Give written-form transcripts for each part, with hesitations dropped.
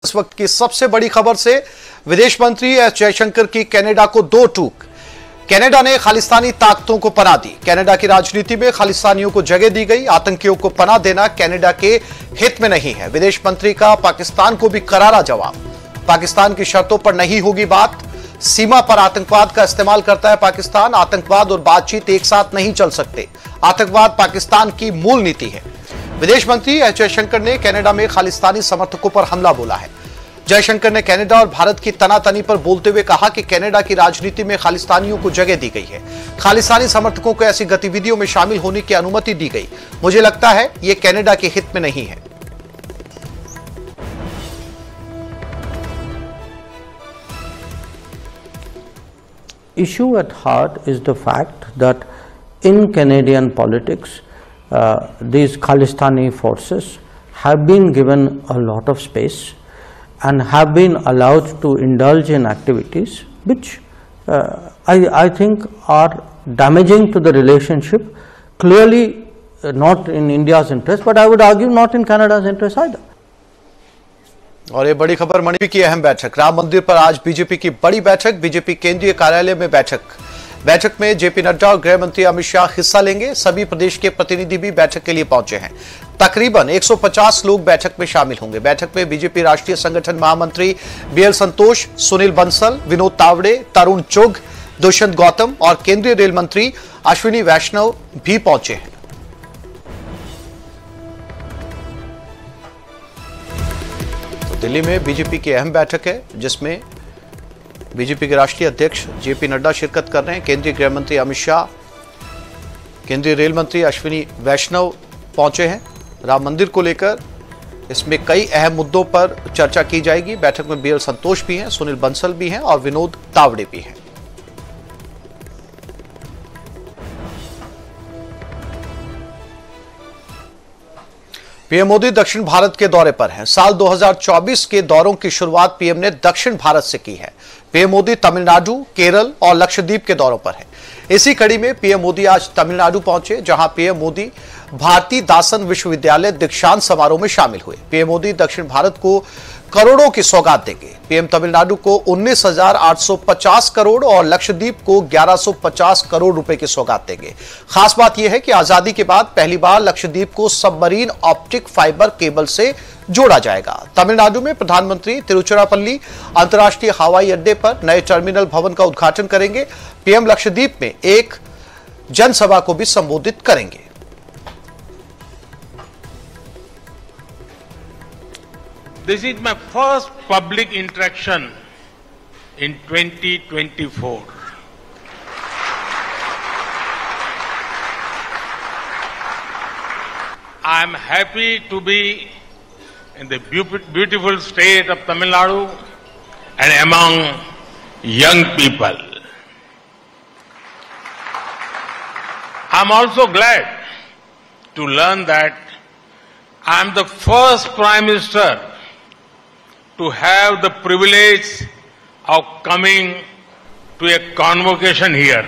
इस वक्त की सबसे बड़ी खबर से विदेश मंत्री एस जयशंकर की कनाडा को दो टूक। कनाडा ने खालिस्तानी ताकतों को पनाह दी। कनाडा की राजनीति में खालिस्तानियों को जगह दी गई। आतंकियों को पनाह देना कनाडा के हित में नहीं है। विदेश मंत्री का पाकिस्तान को भी करारा जवाब। पाकिस्तान की शर्तों पर नहीं होगी बात। सीमा पर आतंकवाद का इस्तेमाल करता है पाकिस्तान। आतंकवाद और बातचीत एक साथ नहीं चल सकते। आतंकवाद पाकिस्तान की मूल नीति है। विदेश मंत्री एस जयशंकर ने कनाडा में खालिस्तानी समर्थकों पर हमला बोला है। जयशंकर ने कनाडा और भारत की तनातनी पर बोलते हुए कहा कि कनाडा की राजनीति में खालिस्तानियों को जगह दी गई है। खालिस्तानी समर्थकों को ऐसी गतिविधियों में शामिल होने की अनुमति दी गई। मुझे लगता है यह कनाडा के हित में नहीं है। Issue at heart is the fact that in Canadian politics, these Khalistani forces have been given a lot of space and have been allowed to indulge in activities which I think are damaging to the relationship, clearly not in India's interest, but I would argue not in Canada's interest either. और ये बड़ी खबर, मणिपुर की अहम बैठक। राम मंदिर पर आज बीजेपी की बड़ी बैठक। बीजेपी केंद्रीय कार्यालय में बैठक में जेपी नड्डा और गृह मंत्री अमित शाह हिस्सा लेंगे। सभी प्रदेश के प्रतिनिधि भी बैठक के लिए पहुंचे हैं। तकरीबन 150 लोग बैठक में शामिल होंगे। बैठक में बीजेपी राष्ट्रीय संगठन महामंत्री बीएल संतोष, सुनील बंसल, विनोद तावड़े, तरुण चुग, दुष्यंत गौतम और केंद्रीय रेल मंत्री अश्विनी वैष्णव भी पहुंचे हैं। दिल्ली में बीजेपी की अहम बैठक है जिसमें बीजेपी के राष्ट्रीय अध्यक्ष जेपी नड्डा शिरकत कर रहे हैं। केंद्रीय गृह मंत्री अमित शाह, केंद्रीय रेल मंत्री अश्विनी वैष्णव पहुंचे हैं। राम मंदिर को लेकर इसमें कई अहम मुद्दों पर चर्चा की जाएगी। बैठक में बीएल संतोष भी हैं, सुनील बंसल भी हैं और विनोद तावड़े भी हैं। पीएम मोदी दक्षिण भारत के दौरे पर हैं। साल 2024 के दौरों की शुरुआत पीएम ने दक्षिण भारत से की है। पीएम मोदी तमिलनाडु, केरल और लक्षद्वीप के दौरों पर हैं। इसी कड़ी में पीएम मोदी आज तमिलनाडु पहुंचे, जहां पीएम मोदी भारती दासन विश्वविद्यालय दीक्षांत समारोह में शामिल हुए। पीएम मोदी दक्षिण भारत को करोड़ों की सौगात देंगे। पीएम तमिलनाडु को 19,850 करोड़ और लक्षद्वीप को 1150 करोड़ रुपए की सौगात देंगे। खास बात यह है कि आजादी के बाद पहली बार लक्षद्वीप को सबमरीन ऑप्टिक फाइबर केबल से जोड़ा जाएगा। तमिलनाडु में प्रधानमंत्री तिरुचिरापल्ली अंतर्राष्ट्रीय हवाई अड्डे पर नए टर्मिनल भवन का उद्घाटन करेंगे। पीएम लक्षद्वीप में एक जनसभा को भी संबोधित करेंगे। This is my first public interaction in 2024. I am happy to be in the beautiful state of Tamil Nadu and among young people. I am also glad to learn that I am the first Prime Minister to have the privilege of coming to a convocation here.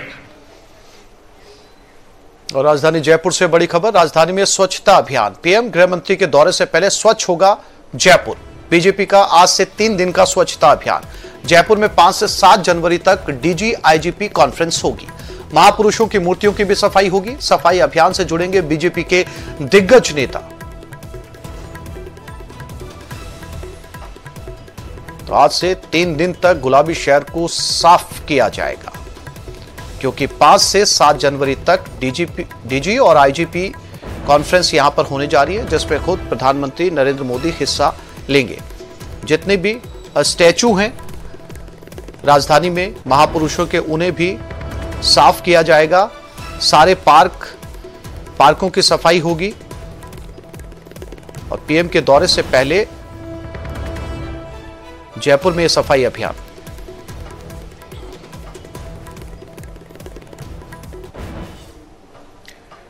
और राजधानी जयपुर से बड़ी खबर। राजधानी में स्वच्छता अभियान। PM गृह मंत्री के दौरे से पहले स्वच्छ होगा जयपुर। बीजेपी का आज से 3 दिन का स्वच्छता अभियान। जयपुर में 5 से 7 जनवरी तक डीजी आईजीपी कॉन्फ्रेंस होगी। महापुरुषों की मूर्तियों की भी सफाई होगी। सफाई अभियान से जुड़ेंगे बीजेपी के दिग्गज नेता। तो आज से 3 दिन तक गुलाबी शहर को साफ किया जाएगा, क्योंकि 5 से 7 जनवरी तक डीजी और आईजीपी कॉन्फ्रेंस यहां पर होने जा रही है, जिसमें खुद प्रधानमंत्री नरेंद्र मोदी हिस्सा लेंगे। जितने भी स्टैचू हैं राजधानी में महापुरुषों के, उन्हें भी साफ किया जाएगा। सारे पार्कों की सफाई होगी। और पीएम के दौरे से पहले जयपुर में सफाई अभियान।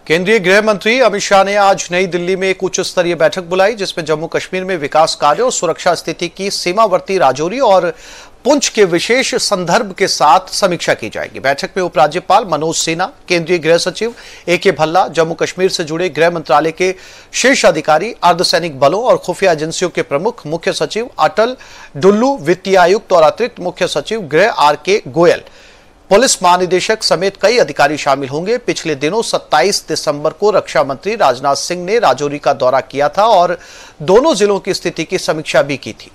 केंद्रीय गृह मंत्री अमित शाह ने आज नई दिल्ली में एक उच्च स्तरीय बैठक बुलाई, जिसमें जम्मू कश्मीर में विकास कार्यों और सुरक्षा स्थिति की सीमावर्ती राजौरी और पुंछ के विशेष संदर्भ के साथ समीक्षा की जाएगी। बैठक में उपराज्यपाल मनोज सिन्हा, केंद्रीय गृह सचिव AK भल्ला, जम्मू कश्मीर से जुड़े गृह मंत्रालय के शीर्ष अधिकारी, अर्धसैनिक बलों और खुफिया एजेंसियों के प्रमुख, मुख्य सचिव अटल डुल्लू, वित्तीय आयुक्त और अतिरिक्त मुख्य सचिव गृह RK गोयल, पुलिस महानिदेशक समेत कई अधिकारी शामिल होंगे। पिछले दिनों 27 दिसंबर को रक्षा मंत्री राजनाथ सिंह ने राजौरी का दौरा किया था और दोनों जिलों की स्थिति की समीक्षा भी की थी।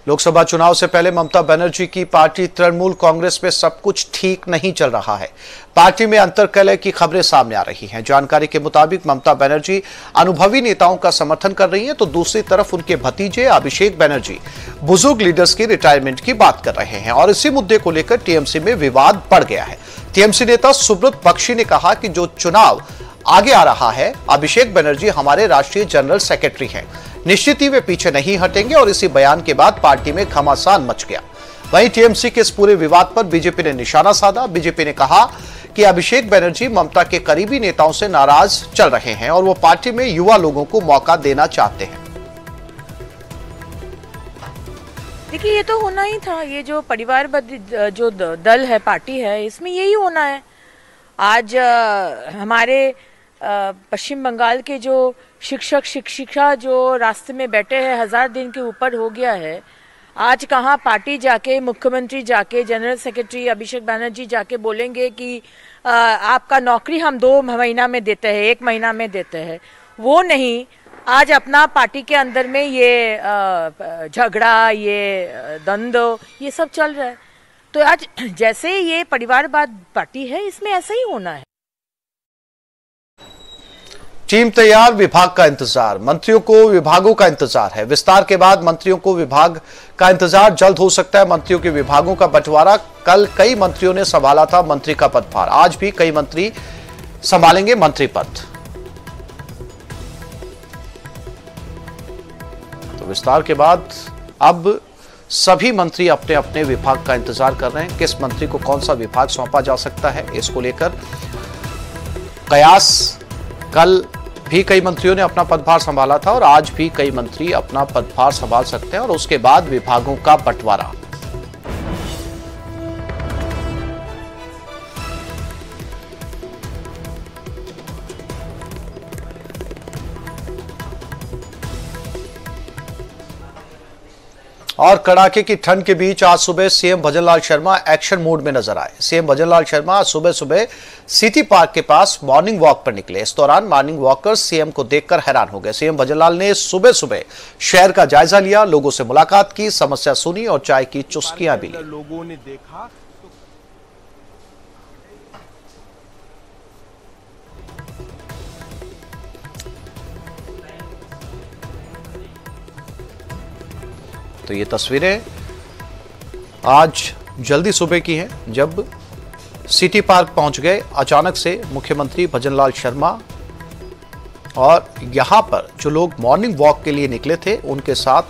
लोकसभा चुनाव से पहले ममता बनर्जी की पार्टी तृणमूल कांग्रेस में सब कुछ ठीक नहीं चल रहा है। पार्टी में अंतर्कलह की खबरें सामने आ रही हैं। जानकारी के मुताबिक ममता बनर्जी अनुभवी नेताओं का समर्थन कर रही हैं, तो दूसरी तरफ उनके भतीजे अभिषेक बनर्जी बुजुर्ग लीडर्स की रिटायरमेंट की बात कर रहे हैं और इसी मुद्दे को लेकर टीएमसी में विवाद बढ़ गया है। टीएमसी नेता सुब्रत बख्शी ने कहा कि जो चुनाव आगे आ रहा है, अभिषेक बनर्जी हमारे राष्ट्रीय जनरल सेक्रेटरी हैं, निश्चित ही वे पीछे नहीं हटेंगे और इसी बयान के बाद पार्टी में घमासान मच गया। वहीं टीएमसी के इस पूरे विवाद पर बीजेपी ने निशाना साधा। बीजेपी ने कहा कि अभिषेक बनर्जी ममता के करीबी नेताओं से नाराज चल रहे हैं और वो पार्टी में युवा लोगों को मौका देना चाहते हैं। देखिए, ये तो होना ही था। ये जो परिवारबद्ध जो दल है, पार्टी है, इसमें यही होना है। आज हमारे पश्चिम बंगाल के जो शिक्षक शिक्षिका जो रास्ते में बैठे हैं, 1000 दिन के ऊपर हो गया है। आज कहाँ पार्टी जाके, मुख्यमंत्री जाके, जनरल सेक्रेटरी अभिषेक बनर्जी जाके बोलेंगे कि आपका नौकरी हम 2 महीना में देते हैं, 1 महीना में देते हैं। वो नहीं, आज अपना पार्टी के अंदर में ये झगड़ा, ये द्वंद्व, ये सब चल रहा है। तो आज जैसे ये परिवारवाद पार्टी है, इसमें ऐसा ही होना है। टीम तैयार, विभाग का इंतजार। मंत्रियों को विभागों का इंतजार है। विस्तार के बाद मंत्रियों को विभाग का इंतजार जल्द हो सकता है। मंत्रियों के विभागों का बंटवारा। कल कई मंत्रियों ने संभाला था मंत्री का पदभार, आज भी कई मंत्री संभालेंगे मंत्री पद। तो विस्तार के बाद अब सभी मंत्री अपने अपने विभाग का इंतजार कर रहे हैं। किस मंत्री को कौन सा विभाग सौंपा जा सकता है, इसको लेकर कयास। कल भी कई मंत्रियों ने अपना पदभार संभाला था और आज भी कई मंत्री अपना पदभार संभाल सकते हैं और उसके बाद विभागों का बंटवारा। और कड़ाके की ठंड के बीच आज सुबह CM Bhajanlal Sharma action mode में नजर आए। सीएम भजनलाल शर्मा आज सुबह सुबह सिटी पार्क के पास मॉर्निंग वॉक पर निकले। इस दौरान मॉर्निंग वॉकर्स सीएम को देखकर हैरान हो गए। सीएम भजनलाल ने सुबह सुबह शहर का जायजा लिया, लोगों से मुलाकात की, समस्या सुनी और चाय की चुस्कियां भी ली। लोगों ने देखा तो ये तस्वीरें आज जल्दी सुबह की हैं, जब सिटी पार्क पहुंच गए अचानक से मुख्यमंत्री भजनलाल शर्मा और यहां पर जो लोग मॉर्निंग वॉक के लिए निकले थे उनके साथ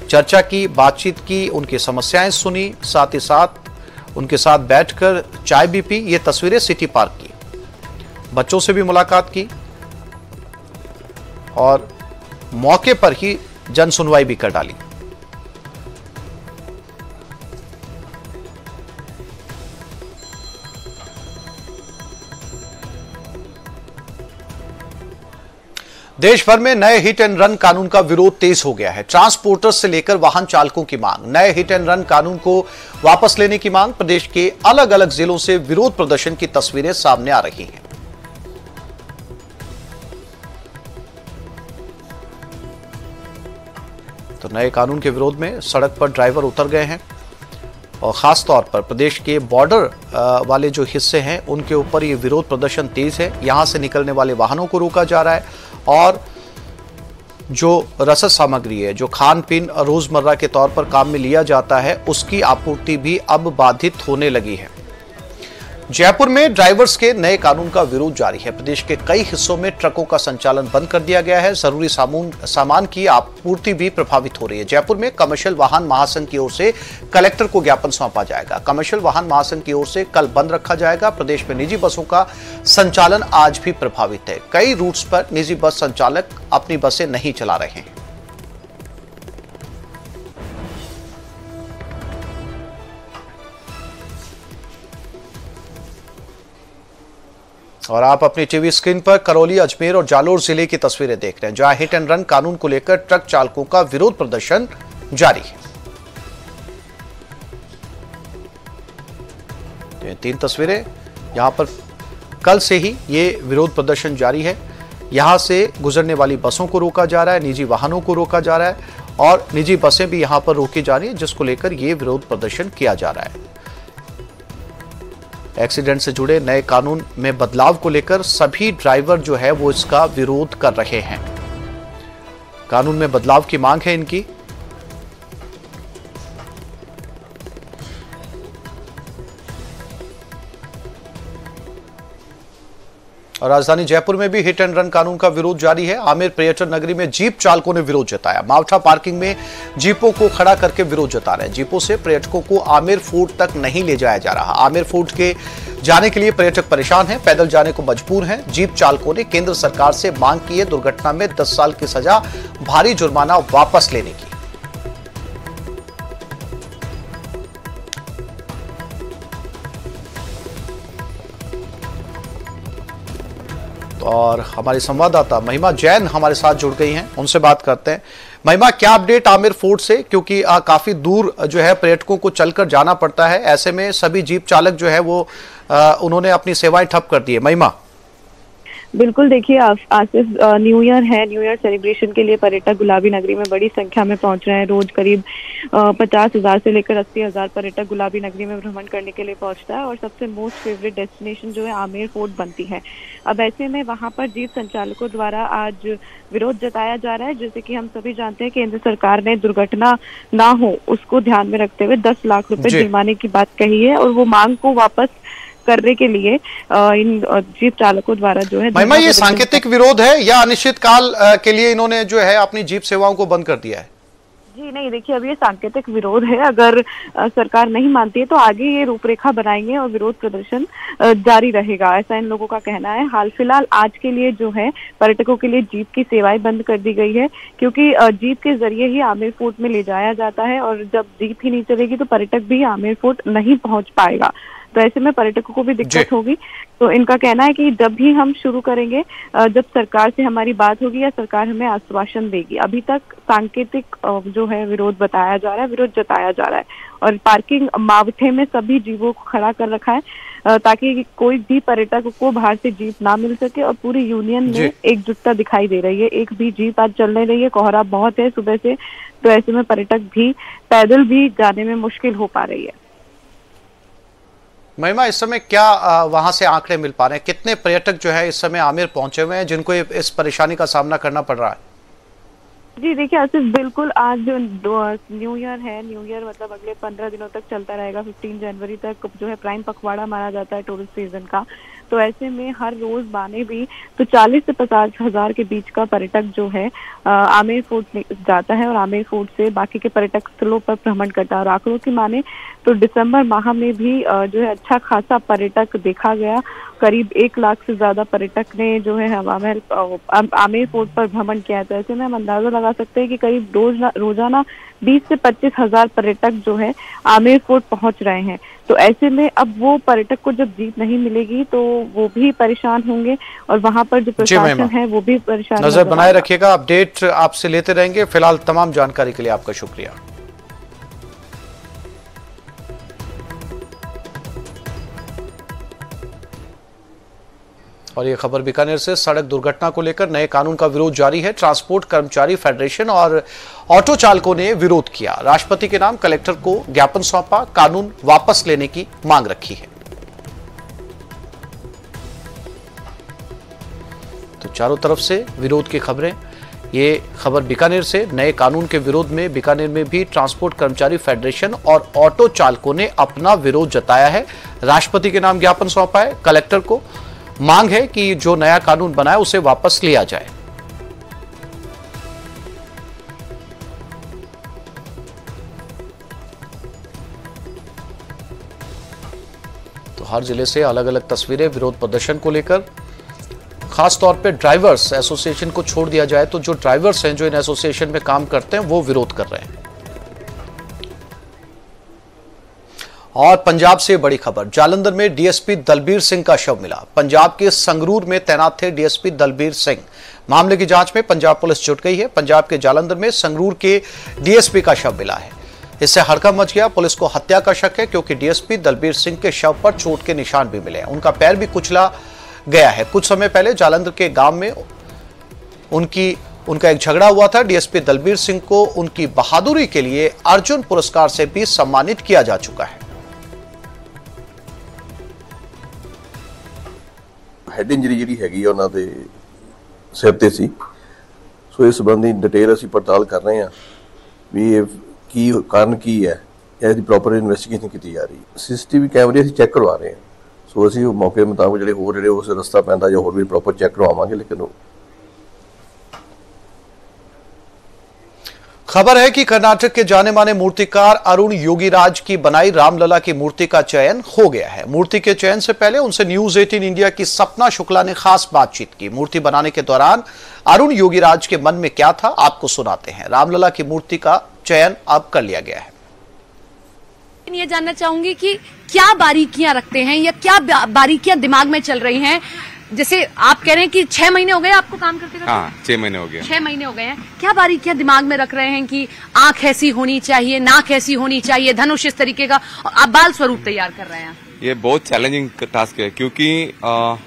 चर्चा की, बातचीत की, उनकी समस्याएं सुनी, साथ ही साथ उनके साथ बैठकर चाय भी पी। ये तस्वीरें सिटी पार्क की। बच्चों से भी मुलाकात की और मौके पर ही जन सुनवाई भी कर डाली। देश भर में नए हिट एंड रन कानून का विरोध तेज हो गया है। ट्रांसपोर्टर्स से लेकर वाहन चालकों की मांग, नए हिट एंड रन कानून को वापस लेने की मांग। प्रदेश के अलग अलग जिलों से विरोध प्रदर्शन की तस्वीरें सामने आ रही हैं। तो नए कानून के विरोध में सड़क पर ड्राइवर उतर गए हैं और खास तौर पर प्रदेश के बॉर्डर वाले जो हिस्से हैं उनके ऊपर ये विरोध प्रदर्शन तेज है। यहां से निकलने वाले वाहनों को रोका जा रहा है और जो रसद सामग्री है, जो खान पीन रोजमर्रा के तौर पर काम में लिया जाता है, उसकी आपूर्ति भी अब बाधित होने लगी है। जयपुर में ड्राइवर्स के नए कानून का विरोध जारी है। प्रदेश के कई हिस्सों में ट्रकों का संचालन बंद कर दिया गया है। जरूरी सामान की आपूर्ति भी प्रभावित हो रही है। जयपुर में कमर्शियल वाहन महासंघ की ओर से कलेक्टर को ज्ञापन सौंपा जाएगा। कमर्शियल वाहन महासंघ की ओर से कल बंद रखा जाएगा। प्रदेश में निजी बसों का संचालन आज भी प्रभावित है। कई रूट्स पर निजी बस संचालक अपनी बसें नहीं चला रहे हैं। और आप अपनी टीवी स्क्रीन पर करौली, अजमेर और जालोर जिले की तस्वीरें देख रहे हैं, जहां हिट एंड रन कानून को लेकर ट्रक चालकों का विरोध प्रदर्शन जारी है। ये 3 तस्वीरें, यहां पर कल से ही ये विरोध प्रदर्शन जारी है। यहां से गुजरने वाली बसों को रोका जा रहा है, निजी वाहनों को रोका जा रहा है और निजी बसें भी यहां पर रोकी जा रही है, जिसको लेकर ये विरोध प्रदर्शन किया जा रहा है। एक्सीडेंट से जुड़े नए कानून में बदलाव को लेकर सभी ड्राइवर जो है वो इसका विरोध कर रहे हैं। कानून में बदलाव की मांग है इनकी। और राजधानी जयपुर में भी हिट एंड रन कानून का विरोध जारी है। आमेर पर्यटन नगरी में जीप चालकों ने विरोध जताया। मावठा पार्किंग में जीपों को खड़ा करके विरोध जता रहे हैं। जीपों से पर्यटकों को आमेर फोर्ट तक नहीं ले जाया जा रहा। आमेर फोर्ट के जाने के लिए पर्यटक परेशान हैं, पैदल जाने को मजबूर हैं। जीप चालकों ने केंद्र सरकार से मांग की है दुर्घटना में 10 साल की सजा, भारी जुर्माना वापस लेने की। और हमारी संवाददाता महिमा जैन हमारे साथ जुड़ गई हैं, उनसे बात करते हैं। महिमा, क्या अपडेट आमेर फोर्ट से, क्योंकि काफी दूर जो है पर्यटकों को चलकर जाना पड़ता है, ऐसे में सभी जीप चालक जो है वो उन्होंने अपनी सेवाएं ठप कर दी है। महिमा। बिल्कुल, देखिए आसिफ, न्यू ईयर है। न्यू ईयर सेलिब्रेशन के लिए पर्यटक गुलाबी नगरी में बड़ी संख्या में पहुंच रहे हैं। रोज करीब 50,000 से लेकर 80,000 पर्यटक गुलाबी नगरी में भ्रमण करने के लिए पहुंचता है और सबसे मोस्ट फेवरेट डेस्टिनेशन जो है आमेर फोर्ट बनती है। अब ऐसे में वहां पर जीप संचालकों द्वारा आज विरोध जताया जा रहा है। जैसे कि हम सभी जानते हैं, केंद्र सरकार ने दुर्घटना ना हो उसको ध्यान में रखते हुए 10 लाख रुपए जुर्माने की बात कही है और वो मांग को वापस करने के लिए इन जीप चालकों द्वारा जो है। महिमा, ये सांकेतिक विरोध है या अनिश्चित काल के लिए इन्होंने जो है अपनी जीप सेवाओं को बंद कर दिया है? जी नहीं, देखिए अब ये सांकेतिक विरोध है। अगर सरकार नहीं मानती है तो आगे ये रूपरेखा बनाएंगे और विरोध प्रदर्शन जारी रहेगा, ऐसा इन लोगों का कहना है। हाल फिलहाल आज के लिए जो है पर्यटकों के लिए जीप की सेवाएं बंद कर दी गई है, क्योंकि जीप के जरिए ही आमेर फोर्ट में ले जाया जाता है और जब जीप ही नहीं चलेगी तो पर्यटक भी आमेर फोर्ट नहीं पहुंच पाएगा। तो ऐसे में पर्यटकों को भी दिक्कत होगी। तो इनका कहना है कि जब भी हम शुरू करेंगे, जब सरकार से हमारी बात होगी या सरकार हमें आश्वासन देगी। अभी तक सांकेतिक जो है विरोध बताया जा रहा है, विरोध जताया जा रहा है। और पार्किंग मावठे में सभी जीपों को खड़ा कर रखा है ताकि कोई भी पर्यटक को बाहर से जीप ना मिल सके। और पूरी यूनियन में एकजुटता दिखाई दे रही है। एक भी जीप आज चल नहीं रही है, कोहरा बहुत है सुबह से। तो ऐसे में पर्यटक भी पैदल भी जाने में मुश्किल हो पा रही है। महिमा, इस समय क्या वहां से आंकड़े मिल पा रहे हैं? कितने पर्यटक जो है इस समय आमेर पहुंचे हुए हैं जिनको इस परेशानी का सामना करना पड़ रहा है? जी देखिए आसिफ, बिल्कुल आज जो न्यू ईयर है, न्यू ईयर मतलब अगले 15 दिनों तक चलता रहेगा। 15 जनवरी तक जो है प्राइम पखवाड़ा माना जाता है टूरिस्ट सीजन का। तो ऐसे में हर रोज बाने भी तो 40 से 50 हजार के बीच का पर्यटक जो है आमेर फोर्ट जाता है और आमेर फोर्ट से बाकी के पर्यटक स्थलों पर भ्रमण करता है। और आंकड़ों की माने तो दिसंबर माह में भी जो है अच्छा खासा पर्यटक देखा गया। करीब 1 लाख से ज्यादा पर्यटक ने जो है आमेर फोर्ट पर भ्रमण किया। तो ऐसे में हम अंदाजा लगा सकते हैं कि करीब रोजाना 20 से 25 हजार पर्यटक जो है आमेर फोर्ट पहुंच रहे हैं। तो ऐसे में अब वो पर्यटक को जब जीप नहीं मिलेगी तो वो भी परेशान होंगे और वहां पर जो प्रशासन है वो भी परेशान। नजर बनाए रखिएगा, अपडेट आपसे लेते रहेंगे। फिलहाल तमाम जानकारी के लिए आपका शुक्रिया। और ये खबर बीकानेर से, सड़क दुर्घटना को लेकर नए कानून का विरोध जारी है। ट्रांसपोर्ट कर्मचारी फेडरेशन और ऑटो चालकों ने विरोध किया। राष्ट्रपति के नाम कलेक्टर को ज्ञापन सौंपा, कानून वापस लेने की मांग रखी है। तो चारों तरफ से विरोध की खबरें। ये खबर बीकानेर से। नए कानून के विरोध में बीकानेर में भी ट्रांसपोर्ट कर्मचारी फेडरेशन और ऑटो चालकों ने अपना विरोध जताया है। राष्ट्रपति के नाम ज्ञापन सौंपा है कलेक्टर को। मांग है कि जो नया कानून बना है उसे वापस लिया जाए। तो हर जिले से अलग अलग तस्वीरें विरोध प्रदर्शन को लेकर। खास तौर पे ड्राइवर्स एसोसिएशन को छोड़ दिया जाए तो जो ड्राइवर्स हैं जो इन एसोसिएशन में काम करते हैं वो विरोध कर रहे हैं। और पंजाब से बड़ी खबर, जालंधर में डीएसपी दलबीर सिंह का शव मिला। पंजाब के संगरूर में तैनात थे डीएसपी दलबीर सिंह। मामले की जांच में पंजाब पुलिस जुट गई है। पंजाब के जालंधर में संगरूर के डीएसपी का शव मिला है। इससे हड़कंप मच गया। पुलिस को हत्या का शक है क्योंकि डीएसपी दलबीर सिंह के शव पर चोट के निशान भी मिले हैं। उनका पैर भी कुचला गया है। कुछ समय पहले जालंधर के गांव में उनका एक झगड़ा हुआ था। डीएसपी दलबीर सिंह को उनकी बहादुरी के लिए अर्जुन पुरस्कार से भी सम्मानित किया जा चुका है। ਹੈਡ ਇੰਜਰੀ ਜਿਹੜੀ ਹੈਗੀ ਆ ਉਹਨਾਂ ਦੇ ਸਿਰ ਤੇ ਸੀ। ਸੋ ਇਸ ਸੰਬੰਧੀ ਡਿਟੇਲ ਅਸੀਂ ਪੜਤਾਲ ਕਰ ਰਹੇ ਹਾਂ ਵੀ ਇਹ ਕੀ ਕਾਰਨ ਕੀ ਹੈ, ਇਹਦੀ ਪ੍ਰੋਪਰ ਇਨਵੈਸਟੀਗੇਸ਼ਨ ਕੀਤੀ ਜਾ ਰਹੀ ਹੈ। ਸੀਸੀਟੀਵੀ ਕੈਮਰੇ ਅਸੀਂ ਚੈੱਕ ਕਰਵਾ ਰਹੇ ਹਾਂ। ਸੋ ਅਸੀਂ ਮੌਕੇ ਮੁਤਾਬਕ ਜਿਹੜੇ ਉਸ ਰਸਤਾ ਪੈਂਦਾ ਜਾਂ ਹੋਰ ਵੀ ਪ੍ਰੋਪਰ ਚੈੱਕ ਕਰਵਾਵਾਂਗੇ। लेकिन खबर है कि कर्नाटक के जाने माने मूर्तिकार अरुण योगीराज की बनाई रामलला की मूर्ति का चयन हो गया है। मूर्ति के चयन से पहले उनसे न्यूज 18 इंडिया की सपना शुक्ला ने खास बातचीत की। मूर्ति बनाने के दौरान अरुण योगीराज के मन में क्या था, आपको सुनाते हैं। रामलला की मूर्ति का चयन अब कर लिया गया है। ये जानना चाहूंगी कि क्या बारीकियां रखते हैं या क्या बारीकियां दिमाग में चल रही हैं। जैसे आप कह रहे हैं कि 6 महीने हो गए आपको काम करते करते? हाँ, 6 महीने हो गए। 6 महीने हो गए हैं। क्या बारीकियां दिमाग में रख रहे हैं कि आंख ऐसी होनी चाहिए, नाक ऐसी होनी चाहिए, धनुष इस तरीके का, और आप बाल स्वरूप तैयार कर रहे हैं? ये बहुत चैलेंजिंग टास्क है क्योंकि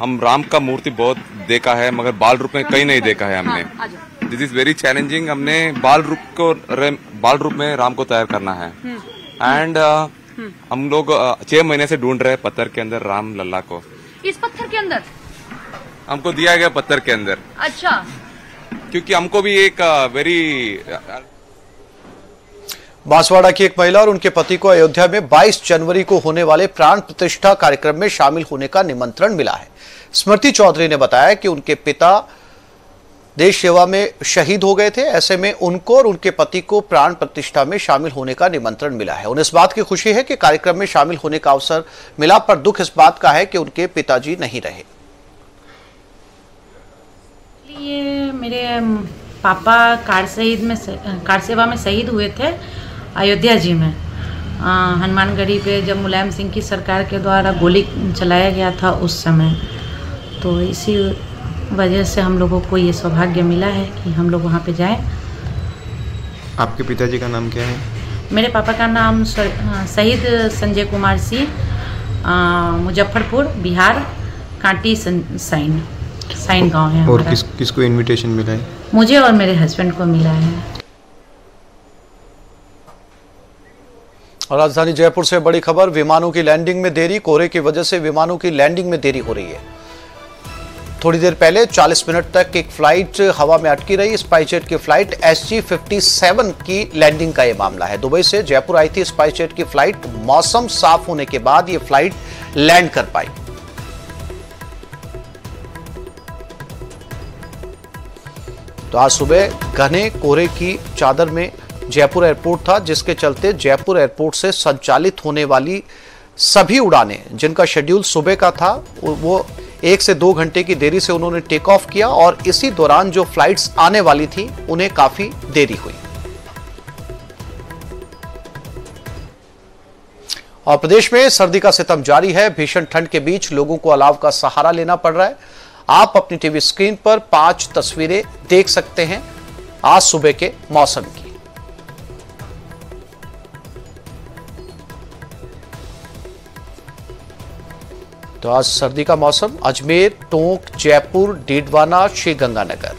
हम राम का मूर्ति बहुत देखा है मगर बाल रूप में कहीं नहीं देखा है हमने। This is very challenging. हमने बाल रूप में राम को तैयार करना है। एंड हम लोग 6 महीने से ढूंढ रहे हैं पत्थर के अंदर राम लल्ला को। इस पत्थर के अंदर हमको दिया गया पत्थर के अंदर। अच्छा, क्योंकि हमको भी एक वेरी बांसवाड़ा की एक महिला और उनके पति को अयोध्या में 22 जनवरी को होने वाले प्राण प्रतिष्ठा कार्यक्रम में शामिल होने का निमंत्रण मिला है। स्मृति चौधरी ने बताया कि उनके पिता देश सेवा में शहीद हो गए थे। ऐसे में उनको और उनके पति को प्राण प्रतिष्ठा में शामिल होने का निमंत्रण मिला है। उन्हें इस बात की खुशी है कि कार्यक्रम में शामिल होने का अवसर मिला, पर दुख इस बात का है कि उनके पिताजी नहीं रहे। ये मेरे पापा कार सेवा में शहीद हुए थे अयोध्या जी में। हनुमानगढ़ी पे जब मुलायम सिंह की सरकार के द्वारा गोली चलाया गया था उस समय, तो इसी वजह से हम लोगों को ये सौभाग्य मिला है कि हम लोग वहाँ पे जाएं। आपके पिताजी का नाम क्या है? मेरे पापा का नाम शहीद संजय कुमार सिंह, मुजफ्फरपुर बिहार, कांटी साइन गांव है। और किसको इनविटेशन मिला है? मुझे और मेरे हस्बैंड को मिला है। और राजधानी जयपुर से बड़ी खबर, विमानों की लैंडिंग में देरी। कोहरे की वजह से विमानों की लैंडिंग में देरी हो रही है। थोड़ी देर पहले 40 मिनट तक एक फ्लाइट हवा में अटकी रही। स्पाइसजेट की फ्लाइट SG57 की लैंडिंग का यह मामला है। दुबई से जयपुर आई थी स्पाइसजेट की फ्लाइट। मौसम साफ होने के बाद यह फ्लाइट लैंड कर पाई। तो आज सुबह घने कोहरे की चादर में जयपुर एयरपोर्ट था, जिसके चलते जयपुर एयरपोर्ट से संचालित होने वाली सभी उड़ानें जिनका शेड्यूल सुबह का था वो 1 से 2 घंटे की देरी से उन्होंने टेक ऑफ किया और इसी दौरान जो फ्लाइट्स आने वाली थी उन्हें काफी देरी हुई। और प्रदेश में सर्दी का सितम जारी है। भीषण ठंड के बीच लोगों को अलाव का सहारा लेना पड़ रहा है। आप अपनी टीवी स्क्रीन पर 5 तस्वीरें देख सकते हैं आज सुबह के मौसम की। तो आज सर्दी का मौसम अजमेर, टोंक, जयपुर, डीडवाना, श्रीगंगानगर,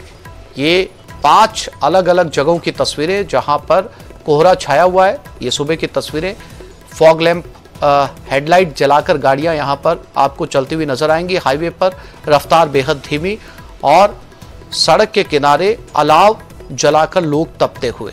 ये 5 अलग अलग जगहों की तस्वीरें जहां पर कोहरा छाया हुआ है। ये सुबह की तस्वीरें। फॉग लैंप हेडलाइट जलाकर गाड़ियां यहां पर आपको चलती हुई नजर आएंगी। हाईवे पर रफ्तार बेहद धीमी और सड़क के किनारे अलाव जलाकर लोग तपते हुए।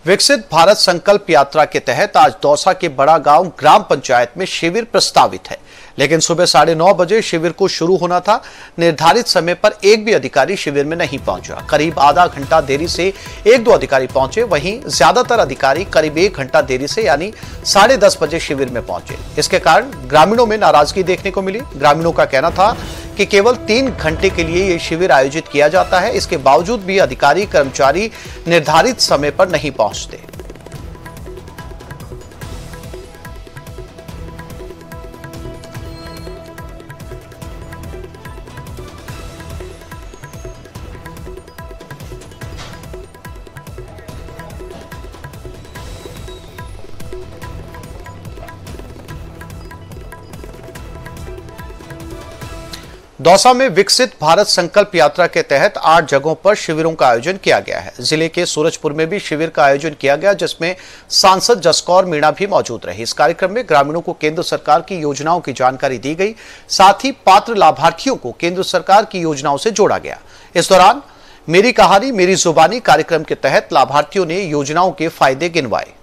विकसित भारत संकल्प यात्रा के तहत आज दौसा के बड़ा गांव ग्राम पंचायत में शिविर प्रस्तावित है, लेकिन सुबह 9:30 बजे शिविर को शुरू होना था। निर्धारित समय पर एक भी अधिकारी शिविर में नहीं पहुंचा। करीब आधा घंटा देरी से 1-2 अधिकारी पहुंचे, वहीं ज्यादातर अधिकारी करीब 1 घंटा देरी से यानी 10:30 बजे शिविर में पहुंचे। इसके कारण ग्रामीणों में नाराजगी देखने को मिली। ग्रामीणों का कहना था कि केवल 3 घंटे के लिए ये शिविर आयोजित किया जाता है, इसके बावजूद भी अधिकारी कर्मचारी निर्धारित समय पर नहीं पहुंचते। दौसा में विकसित भारत संकल्प यात्रा के तहत 8 जगहों पर शिविरों का आयोजन किया गया है। जिले के सूरजपुर में भी शिविर का आयोजन किया गया, जिसमें सांसद जसकौर मीणा भी मौजूद रही। इस कार्यक्रम में ग्रामीणों को केंद्र सरकार की योजनाओं की जानकारी दी गई, साथ ही पात्र लाभार्थियों को केंद्र सरकार की योजनाओं से जोड़ा गया। इस दौरान मेरी कहानी मेरी जुबानी कार्यक्रम के तहत लाभार्थियों ने योजनाओं के फायदे गिनवाए।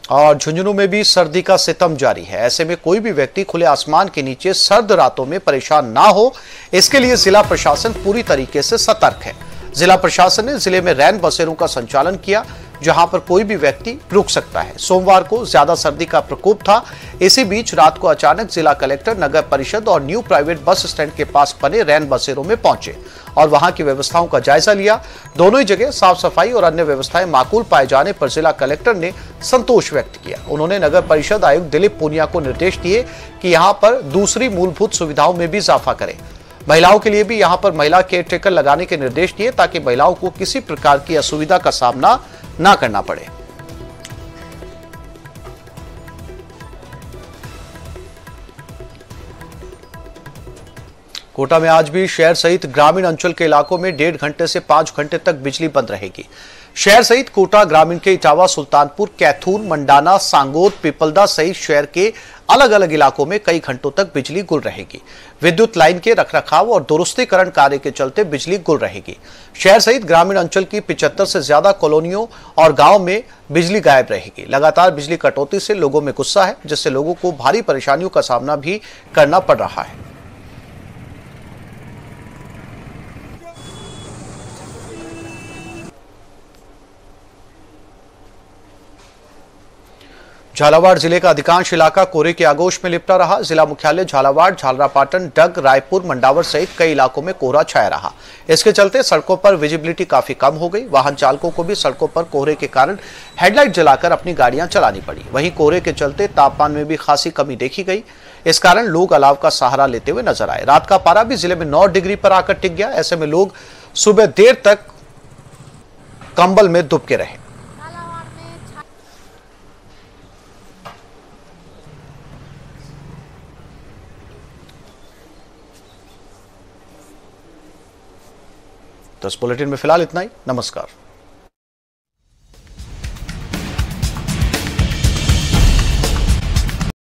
और झुंझुनू में भी सर्दी का सितम जारी है। ऐसे में कोई भी व्यक्ति खुले आसमान के नीचे सर्द रातों में परेशान ना हो, इसके लिए जिला प्रशासन पूरी तरीके से सतर्क है। जिला प्रशासन ने जिले में रैन बसेरों का संचालन किया, जहां पर कोई भी व्यक्ति रुक सकता है। सोमवार को ज्यादा सर्दी का प्रकोप था। इसी बीच रात को अचानक जिला कलेक्टर नगर परिषद और न्यू प्राइवेट बस स्टैंड के पास बने रैन बसेरों में पहुंचे और वहां की व्यवस्थाओं का जायजा लिया। दोनों ही जगह साफ सफाई और अन्य व्यवस्थाएं माकूल पाए जाने पर जिला कलेक्टर ने संतोष व्यक्त किया। उन्होंने नगर परिषद आयुक्त दिलीप पूनिया को निर्देश दिए कि यहां पर दूसरी मूलभूत सुविधाओं में भी इजाफा करें। महिलाओं के लिए भी यहां पर महिला केयरटेकर लगाने के निर्देश दिए, ताकि महिलाओं को किसी प्रकार की असुविधा का सामना ना करना पड़े। कोटा में आज भी शहर सहित ग्रामीण अंचल के इलाकों में 1.5 घंटे से 5 घंटे तक बिजली बंद रहेगी। शहर सहित कोटा ग्रामीण के इटावा, सुल्तानपुर, कैथून, मंडाना, सांगोर, पिपलदा सहित शहर के अलग अलग इलाकों में कई घंटों तक बिजली गुल रहेगी। विद्युत लाइन के रखरखाव और दुरुस्तीकरण कार्य के चलते बिजली गुल रहेगी। शहर सहित ग्रामीण अंचल की 75 से ज्यादा कॉलोनियों और गांव में बिजली गायब रहेगी। लगातार बिजली कटौती से लोगों में गुस्सा है, जिससे लोगों को भारी परेशानियों का सामना भी करना पड़ रहा है। झालावाड़ जिले का अधिकांश इलाका कोहरे के आगोश में लिपटा रहा। जिला मुख्यालय झालावाड़, झालरापाटन, डग, रायपुर, मंडावर सहित कई इलाकों में कोहरा छाया रहा। इसके चलते सड़कों पर विजिबिलिटी काफी कम हो गई। वाहन चालकों को भी सड़कों पर कोहरे के कारण हेडलाइट जलाकर अपनी गाड़ियां चलानी पड़ी। वहीं कोहरे के चलते तापमान में भी खासी कमी देखी गई। इस कारण लोग अलाव का सहारा लेते हुए नजर आए। रात का पारा भी जिले में 9 डिग्री पर आकर टिक गया। ऐसे में लोग सुबह देर तक कंबल में दुबके रहे। तो इस बुलेटिन में फिलहाल इतना ही। नमस्कार।